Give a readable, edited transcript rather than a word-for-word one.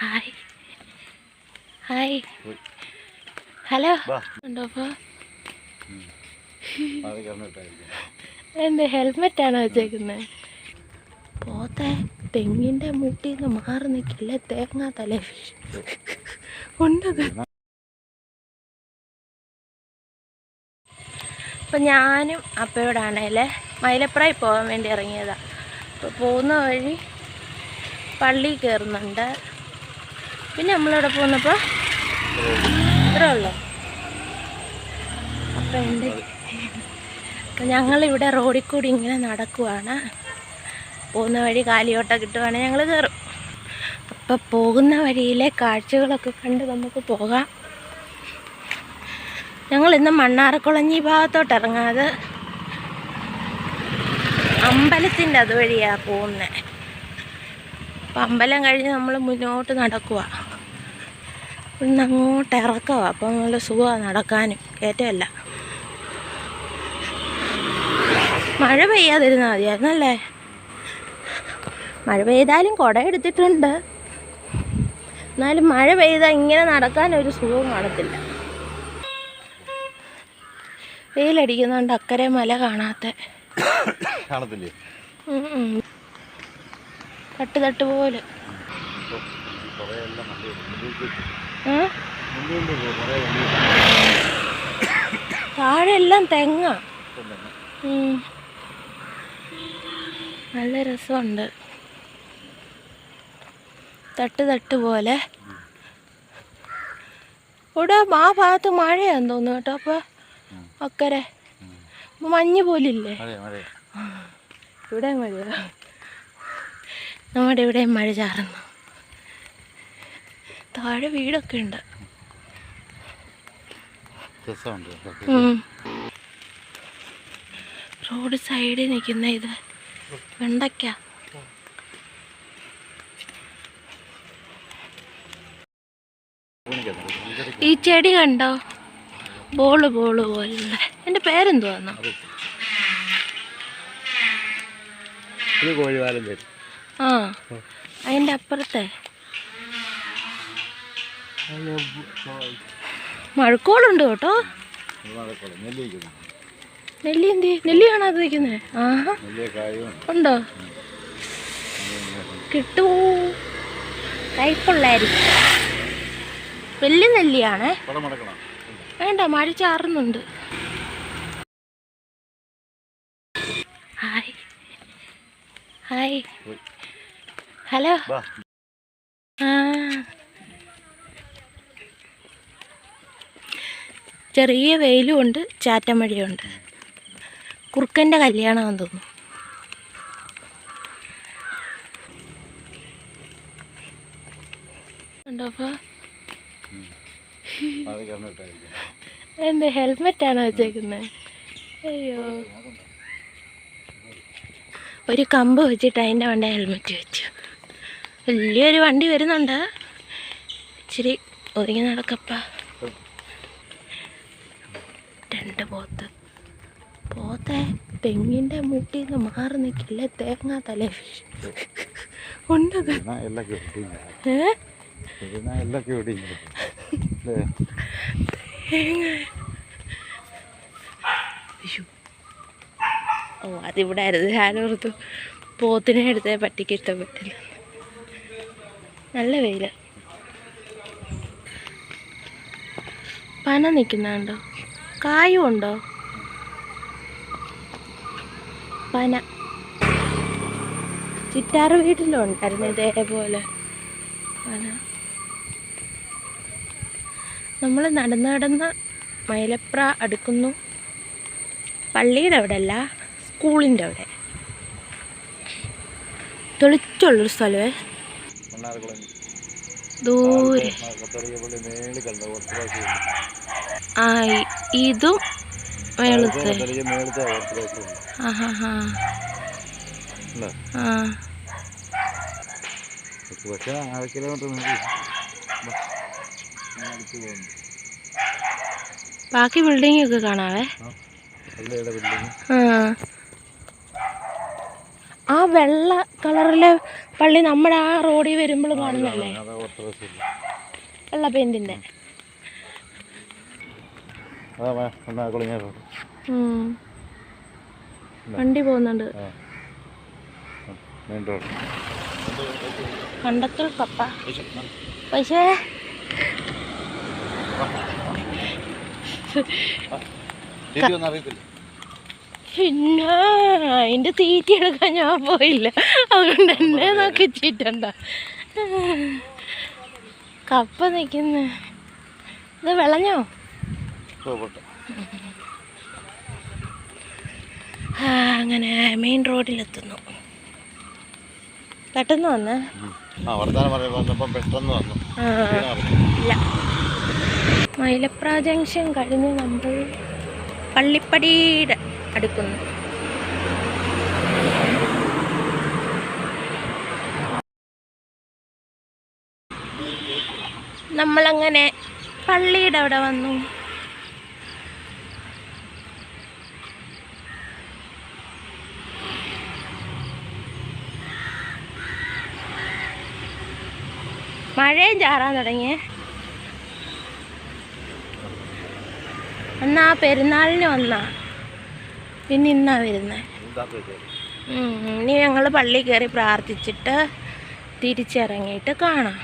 Hi hi hello ഉണ്ടോ അപ്പോൾ എന്ത് ഹെൽമെറ്റാണോ വെച്ചേക്കുന്നത്? പോത്തെ തെങ്ങിൻ്റെ മുട്ടിൽ നിന്ന് മാറി നിൽക്കില്ല, തേങ്ങ തല ഉണ്ടത്. അപ്പം ഞാനും അപ്പയോടാണേലേ മൈലപ്രായി പോകാൻ വേണ്ടി ഇറങ്ങിയതാണ്. അപ്പോൾ പോകുന്ന വഴി പള്ളി കയറുന്നുണ്ട്. പിന്നെ നമ്മളിവിടെ പോകുന്നപ്പോൾ ഇത്രേ ഉള്ളൂ. അപ്പം ഞങ്ങളിവിടെ റോഡിൽ കൂടി ഇങ്ങനെ നടക്കുവാണ്. പോകുന്ന വഴി കാലിയോട്ട കിട്ടുവാണെങ്കിൽ ഞങ്ങൾ കയറും. അപ്പം പോകുന്ന വഴിയിലെ കാഴ്ചകളൊക്കെ കണ്ട് നമുക്ക് പോകാം. ഞങ്ങളിന്ന് മണ്ണാർക്കുളഞ്ഞി ഭാഗത്തോട്ട് ഇറങ്ങാതെ അമ്പലത്തിൻ്റെ അതുവഴിയാണ് പോകുന്നത്. അപ്പം അമ്പലം കഴിഞ്ഞ് നമ്മൾ മുന്നോട്ട് നടക്കുക. ഇന്ന് അങ്ങോട്ട് ഇറക്കുക. അപ്പം നല്ല സുഖമാണ് നടക്കാനും, കയറ്റമല്ല. മഴ പെയ്യാതിരുന്നാൽ മതിയായിരുന്നല്ലേ. മഴ പെയ്താലും കുട എടുത്തിട്ടുണ്ട്, എന്നാലും മഴ പെയ്താൽ ഇങ്ങനെ നടക്കാനൊരു സുഖവും കാണത്തില്ല. വെയിലടിക്കുന്നതുകൊണ്ട് അക്കരെ മല കാണത്തില്ലേ. തട്ട് പോലെ താഴെ എല്ലാം തെങ്ങ. നല്ല രസമുണ്ട്. തട്ട് പോലെ. ഇവിടെ ആ ഭാഗത്ത് മഴയാന്ന് തോന്നുന്നു കേട്ടോ. അപ്പോൾ അക്കരെ മഞ്ഞ് പോലില്ലേ. ഇവിടെ മഴയാ. നമ്മുടെ ഇവിടെ മഴ ചാറുന്നു. താഴെ വീടൊക്കെ ഉണ്ട്. റോഡ് സൈഡിൽ നിൽക്കുന്ന ഇത് വെണ്ടയ്ക്ക. ഈ ചെടി കണ്ടോ, ബോള് പോലെ. എൻ്റെ പേരെന്തുവാന്നോ? ആ, അതിൻ്റെ അപ്പുറത്തെ മഴക്കോളുണ്ട് കേട്ടോ. നെല്ലി നെല്ലിയാണോ അത് വയ്ക്കുന്നത്? ആഹാ, ഉണ്ടോ? കിട്ടുമോ? കയ്പുള്ളായിരിക്കും. വലിയ നെല്ലിയാണേ. വേണ്ട, മഴ ചാറുന്നുണ്ട്. Hi hi hello. ആ, ചെറിയ വെയിലും ഉണ്ട്, ചാറ്റമഴയുണ്ട്. കുറുക്കൻ്റെ കല്യാണമാണെന്ന് തോന്നുന്നു. ഉണ്ടോ അപ്പോൾ എന്ത് ഹെൽമെറ്റാണോ വെച്ചേക്കുന്നത്? അയ്യോ, ഒരു കമ്പ് വെച്ചിട്ട് അതിൻ്റെ വണ്ടി ഹെൽമെറ്റ് വെച്ചു. വലിയൊരു വണ്ടി വരുന്നുണ്ട്. ഇച്ചിരി ഒതുങ്ങി നടക്കപ്പ. 2 പോത്തെ തെങ്ങിൻ്റെ മുട്ടിൽ നിന്ന് മാറി നിൽക്കില്ല, തേങ്ങ തല ഉണ്ടത്. ഓ, അതിവിടെ ആയിരുന്നു. ഞാനോർത്തു പോത്തിനെ എടുത്തേ പട്ടിക്ക് ഇഷ്ടപ്പെട്ടില്ല. നല്ല വെയില്. പന നിൽക്കുന്നുണ്ടോ? കായും ഉണ്ടോ? പന ചിറ്റാറ് വീട്ടിലും ഉണ്ടായിരുന്നു ഇതേപോലെ പന. നമ്മൾ നടന്ന് മൈലപ്ര അടുക്കുന്നു. പള്ളിയുടെ അവിടെ അല്ല, സ്കൂളിൻ്റെ അവിടെ. തെളിച്ചുള്ളൊരു സ്ഥലമേ, ദൂരെ. ആ, ഇതും മേളത്തെ. ബാക്കി ബിൽഡിംഗ് ഒക്കെ കാണാവേ. ആ വെള്ള കളറിലെ പള്ളി നമ്മുടെ ആ റോഡിൽ വരുമ്പോൾ കാണുന്നല്ലേ? വെള്ള പെയിന്റിന്റെ. വണ്ടി പോകുന്നുണ്ട്. കണ്ടക്ടർ കപ്പ പക്ഷേ പിന്നെ അതിന്റെ തീറ്റി എടുക്കാൻ ഞാൻ പോയില്ല, അതുകൊണ്ട് എന്നെ നോക്കി ചീറ്റണ്ട. കപ്പ നിൽക്കുന്ന ഇത് വിളഞ്ഞോ? അങ്ങനെ മെയിൻ റോഡിലെത്തുന്നു. പെട്ടെന്ന് വന്ന് ഇല്ല. മൈലപ്ര ജംഗ്ഷൻ കഴിഞ്ഞ് നമ്മൾ പള്ളിപ്പടിയുടെ അടുക്കുന്നു. നമ്മളങ്ങനെ പള്ളിയുടെ അവിടെ വന്നു. മഴയും ചാറാൻ തുടങ്ങിയേ. എന്നാ പെരുന്നാളിന് വന്നാ, പിന്നെ ഇന്നാ വരുന്നേ. ഇനി ഞങ്ങൾ പള്ളി കയറി പ്രാർത്ഥിച്ചിട്ട് തിരിച്ചിറങ്ങിയിട്ട് കാണാം.